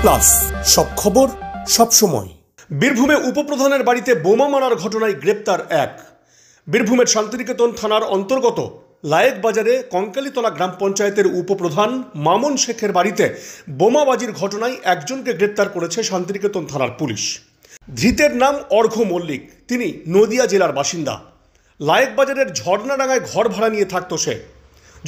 Plus, সব খবর সব সময়। বীরভূমে উপপ্রধানের বাড়িতে বোমা মারার ঘটনায় গ্রেপ্তার এক। বীরভূমের শান্তিনিকেতন থানার অন্তর্গত লায়েক বাজারে কঙ্কালীতলা গ্রাম পঞ্চায়েতের উপপ্রধান মামুন শেখের বাড়িতে বোমাবাজির ঘটনায় একজনকে গ্রেপ্তার করেছে শান্তিনিকেতন থানার পুলিশ। ধৃতের নাম অর্ঘ্য মল্লিক। তিনি নদিয়া জেলার বাসিন্দা। লায়েক বাজারের ঝর্ণাডাঙ্গায় ঘর ভাড়া নিয়ে থাকতো সে।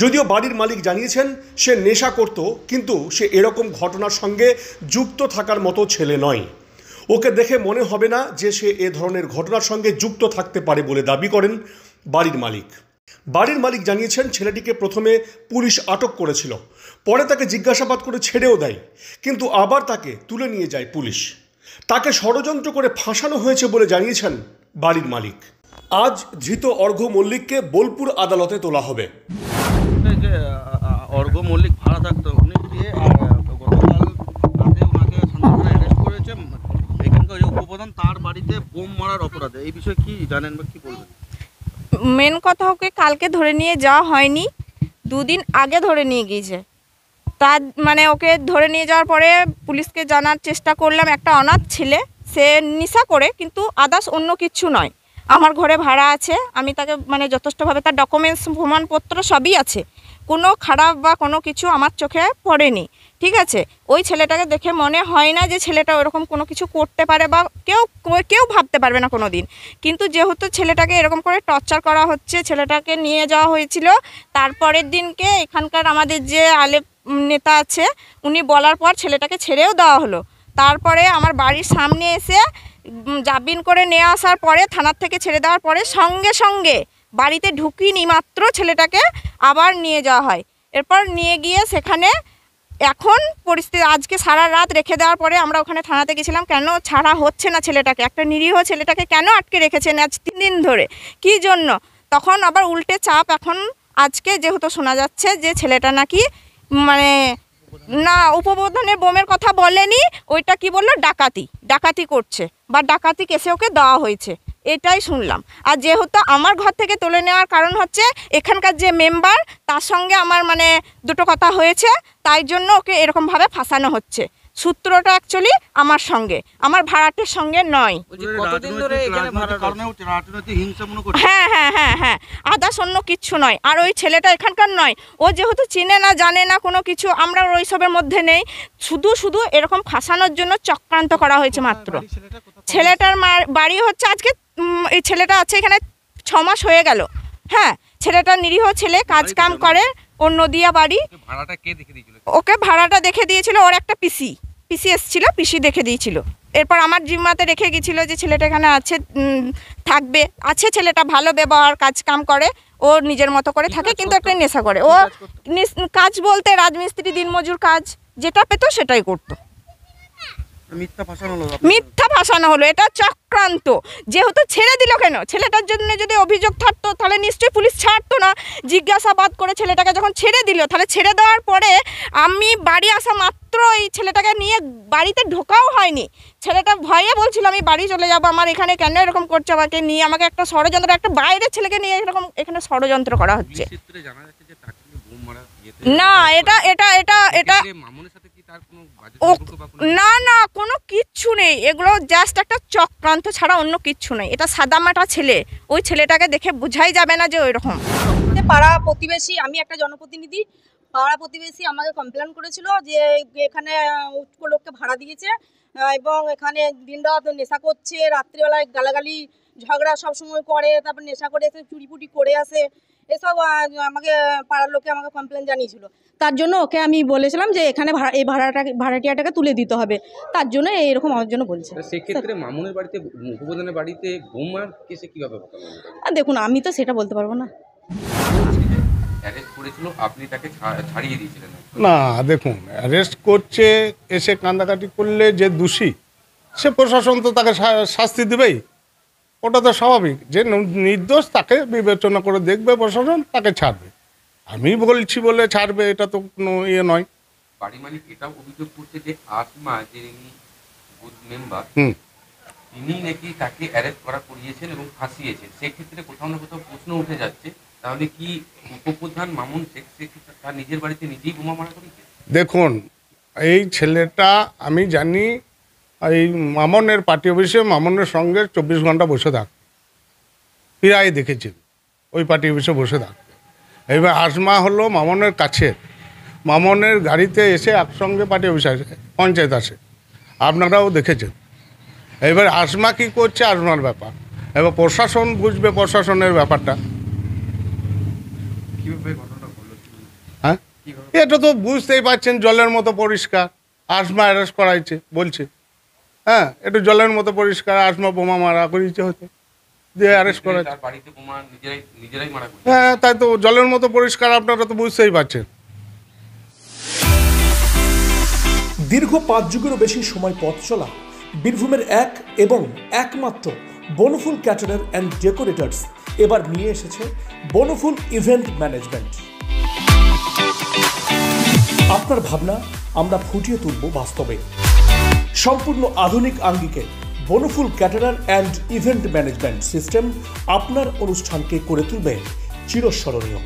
যদিও বাড়ির মালিক জানিয়েছেন সে নেশা করত, কিন্তু সে এরকম ঘটনার সঙ্গে যুক্ত থাকার মতো ছেলে নয়। ওকে দেখে মনে হবে না যে সে এ ধরনের ঘটনার সঙ্গে যুক্ত থাকতে পারে বলে দাবি করেন বাড়ির মালিক। বাড়ির মালিক জানিয়েছেন ছেলেটিকে প্রথমে পুলিশ আটক করেছিল, পরে তাকে জিজ্ঞাসাবাদ করে ছেড়েও দেয়, কিন্তু আবার তাকে তুলে নিয়ে যায় পুলিশ। তাকে ষড়যন্ত্র করে ফাঁসানো হয়েছে বলে জানিয়েছেন বাড়ির মালিক। আজ ধৃত অর্ঘ্য মল্লিককে বোলপুর আদালতে তোলা হবে। অর্ঘ্য মল্লিক ভাড়া থাকতো, উনি দিয়ে গতকাল রাতে ওনাকে সন্ধ্যাবেলা অ্যারেস্ট করেছে এখানকার যে উপপ্রধান, তার বাড়িতে বোম মারার অপরাধে। এই বিষয়ে কি জানেন বা কি বলবেন? মেন কথা, ওকে কালকে ধরে নিয়ে যাওয়া হয়নি, দুদিন আগে ধরে নিয়ে গিয়েছে। তার মানে ওকে ধরে নিয়ে যাওয়ার পরে পুলিশকে জানার চেষ্টা করলাম, একটা অনাথ ছেলে, সে নেশা করে, কিন্তু আদার্স অন্য কিছু নয়। আমার ঘরে ভাড়া আছে, আমি তাকে মানে যথেষ্টভাবে তার ডকুমেন্টস প্রমাণপত্র সবই আছে, কোনো খারাপ বা কোনো কিছু আমার চোখে পড়েনি। ঠিক আছে, ওই ছেলেটাকে দেখে মনে হয় না যে ছেলেটা ওরকম কোনো কিছু করতে পারে, বা কেউ ভাবতে পারবে না কোনো দিন। কিন্তু যেহেতু ছেলেটাকে এরকম করে টর্চার করা হচ্ছে, ছেলেটাকে নিয়ে যাওয়া হয়েছিল। তারপরের দিনকে এখানকার আমাদের যে আলেপ নেতা আছে, উনি বলার পর ছেলেটাকে ছেড়েও দেওয়া হলো। তারপরে আমার বাড়ির সামনে এসে জামিন করে নিয়ে আসার পরে, থানার থেকে ছেড়ে দেওয়ার পরে সঙ্গে সঙ্গে বাড়িতে ঢুকিনি মাত্র ছেলেটাকে আবার নিয়ে যাওয়া হয়। এরপর নিয়ে গিয়ে সেখানে এখন পরিস্থিতি, আজকে সারা রাত রেখে দেওয়ার পরে আমরা ওখানে থানাতে গেছিলাম, কেন ছাড়া হচ্ছে না ছেলেটাকে, একটা নিরীহ ছেলেটাকে কেন আটকে রেখেছেন আজ 3 দিন ধরে, কি জন্য? তখন আবার উল্টে চাপ, এখন আজকে যেহেতু শোনা যাচ্ছে যে ছেলেটা নাকি মানে না, উপপ্রধানের বোমের কথা বলেনি, ওইটা কি বললো, ডাকাতি করছে বা ডাকাতি কেসে ওকে দেওয়া হয়েছে, এটাই শুনলাম। আর যেহেতু আমার ঘর থেকে তুলে নেওয়ার কারণ হচ্ছে এখানকার যে মেম্বার, তার সঙ্গে আমার মানে দুটো কথা হয়েছে, তাই জন্য ওকে এরকমভাবে ফাঁসানো হচ্ছে। সূত্রটা অ্যাকচুয়ালি আমার সঙ্গে, আমার ভাড়াটের সঙ্গে নয়। হ্যাঁ, আদার্স অন্য কিচ্ছু নয়। আর ওই ছেলেটা এখানকার নয়, ও যেহেতু চিনে না জানে না কোনো কিছু, আমরা ওইসবের মধ্যে নেই। শুধু এরকম ফাঁসানোর জন্য চক্রান্ত করা হয়েছে মাত্র। ছেলেটার বাড়ি হচ্ছে আজকে, এই ছেলেটা আছে এখানে 6 মাস হয়ে গেল। হ্যাঁ, ছেলেটা নিরীহ ছেলে, কাজ কাম করে, ওর নদিয়া বাড়ি। ওকে ভাড়াটা দেখে দিয়েছিল ওর একটা পিসি এসেছিল, পিসি দেখে দিয়েছিল। এরপর আমার জিম্মাতে রেখে গেছিলো যে ছেলেটা এখানে আছে, থাকবে। আছে ছেলেটা, ভালো ব্যবহার, কাজ কাম করে, ও নিজের মতো করে থাকে, কিন্তু একটা নেশা করে। ও কাজ বলতে রাজমিস্ত্রি, দিনমজুর কাজ, যেটা পেতো সেটাই করতো। মিথ্যা ফাঁসানো হলো, এটা চক্রান্ত। যেহেতু ছেড়ে দিল, কেন? ছেলেটার জন্য যদি অভিযোগ থাকতো তাহলে নিশ্চয়ই পুলিশ ছাড়তো না। জিজ্ঞাসাবাদ করে ছেলেটাকে যখন ছেড়ে দিল, তাহলে ছেড়ে দেওয়ার পরে আমি বাড়ি আসা মাত্র এই ছেলেটাকে নিয়ে বাড়িতে ঢোকাও হয়নি। ছেলেটা ভয়ে বলছিল আমি বাড়ি চলে যাবো, আমার এখানে কেন এরকম করছে, আমাকে নিয়ে, আমাকে একটা ষড়যন্ত্র, একটা বাইরের ছেলেকে নিয়ে এরকম এখানে ষড়যন্ত্র করা হচ্ছে। না, এটা না, কোনো কিচ্ছু নেই, এগুলো জাস্ট একটা চক্রান্ত ছাড়া অন্য কিচ্ছু নেই। এটা সাদামাটা ছেলে, ওই ছেলেটাকে দেখে বোঝাই যাবে না যে ওই রকম। পাড়া প্রতিবেশী, আমি একটা জনপ্রতিনিধি, পাড়া প্রতিবেশী আমাকে কমপ্লেন করেছিল যে এখানে উচ্চ লোককে ভাড়া দিয়েছে এবং এখানে দিনরাত নেশা করছে, রাত্রিবেলায় গালাগালি ঝগড়া সবসময় করে, তারপর নেশা করে এসে চুরিপুটি করে আসে, এসব আমাকে পাড়ার লোকে আমাকে কমপ্লেন জানিয়েছিল। তার জন্য ওকে আমি বলেছিলাম যে এখানে এই ভাড়াটিয়াটাকে তুলে দিতে হবে, তার জন্য এরকম আমার জন্য বলছে। সেক্ষেত্রে মামুনের বাড়িতে, উপপ্রধানের বাড়িতে বোমার কেসে কীভাবে? দেখুন, আমি তো সেটা বলতে পারবো না। আপনি তাকে ছাড়িয়ে দিয়েছিলেন? না, দেখুন, অ্যারেস্ট করছে, এসে কান্দাকাটি করলে যে দোষী, সে প্রশাসন তো তাকে শাস্তি দেবেই, ওটা তো স্বাভাবিক। যে নির্দোষ তাকে বিবেচনা করে দেখবে প্রশাসন, তাকে ছাড়বে। আমি বলছি বলে ছাড়বে এটা তো কোনো ইয়ে নয়। বাড়ি মালিক এটাও অভিযোগ করছে যে আসমা, যে বুথ মেম্বার, তিনি নাকি তাকে অ্যারেস্ট করিয়েছেন এবং ফাঁসিয়েছেন। সেক্ষেত্রে কোথাও না কোথাও প্রশ্ন উঠে যাচ্ছে, তাহলে কি উপপ্রধান মামুন শেখ তার নিজের বাড়িতে নিজেই বোমা মারা করেছে? দেখুন, এই ছেলেটা আমি জানি এই মামনের পার্টি অফিসে মামনের সঙ্গে 24 ঘন্টা বসে থাক, প্রায় দেখেছি ওই পার্টি অফিসে বসে থাক। এবার আসমা হলো মামনের কাছে, মামনের গাড়িতে এসে একসঙ্গে পার্টি অফিসে আসে, পঞ্চায়েত আসে, আপনারাও দেখেছেন। এবার আসমা কী করছে আসমার ব্যাপার, এবার প্রশাসন বুঝবে প্রশাসনের ব্যাপারটা। হ্যাঁ, এটা তো বুঝতেই পারছেন জলের মতো পরিষ্কার। আসমা অ্যারেস্ট করাইছে বলছে, হ্যাঁ একটু জলের মতো পরিষ্কার, আসমা বোমা মারা করিয়েছে হয়তো, দিয়ে অ্যারেস্ট করাইছে। তার বাড়িতে বোমা নিজেরাই মারা করেছে। হ্যাঁ তাই তো, জলের মতো পরিষ্কার, আপনারা তো বুঝতেই পারছেন। দীর্ঘ 5 যুগেরও বেশি সময় পথ চলা বীরভূমের এক এবং একমাত্র বনফুল ক্যাটারার অ্যান্ড ডেকোরেটার্স এবার নিয়ে এসেছে বনফুল ইভেন্ট ম্যানেজমেন্ট। আপনার ভাবনা আমরা ফুটিয়ে তুলব বাস্তবে। সম্পূর্ণ আধুনিক আঙ্গিকে Banaful caterer and event management system আপনার অনুষ্ঠানকে করে তুলবে চিরস্মরণীয়।